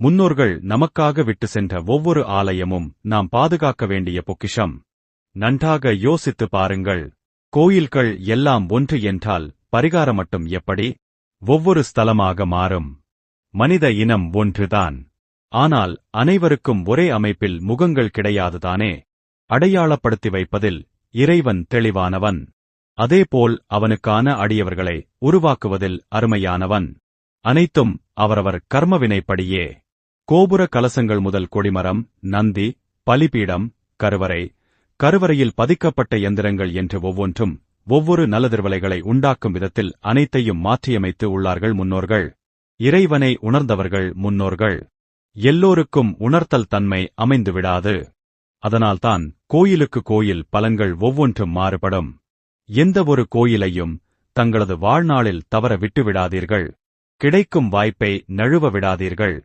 முன்னோர்கள் நமக்காக விட்டு சென்ற ஒவ்வொரு ஆலயமும் நாம் பாதுகாக்க வேண்டிய பொக்கிஷம். நன்றாக யோசித்து பாருங்கள். கோயில்கள் எல்லாம் ஒன்று என்றால் பரிகாரம் மட்டும் எப்படி ஒவ்வொரு ஸ்தலமாக மாறும்? மனித இனம் ஒன்றுதான். ஆனால் அனைவருக்கும் ஒரே அமைப்பில் முகங்கள் கிடையாதுதானே? அடையாளப்படுத்தி வைப்பதில் இறைவன் தெளிவானவன். அதேபோல் அவனுக்கான அடியவர்களை உருவாக்குவதில் அருமையானவன். அனைத்தும் அவரவர் கர்மவினைப்படியே. கோபுர கலசங்கள் முதல் கொடிமரம், நந்தி, பலிபீடம், கருவறை, கருவறையில் பதிக்கப்பட்ட எந்திரங்கள் என்று ஒவ்வொன்றும் ஒவ்வொரு நல்லதிர்வலைகளை உண்டாக்கும் விதத்தில் அனைத்தையும் மாற்றியமைத்து உள்ளார்கள் முன்னோர்கள். இறைவனை உணர்ந்தவர்கள் முன்னோர்கள். எல்லோருக்கும் உணர்த்தல் தன்மை அமைந்துவிடாது. அதனால்தான் கோயிலுக்கு கோயில் பலன்கள் ஒவ்வொன்றும் மாறுபடும். எந்த ஒரு கோயிலையும் தங்களது வாழ்நாளில் தவற விட்டுவிடாதீர்கள். கிடைக்கும் வாய்ப்பை நழுவ விடாதீர்கள்.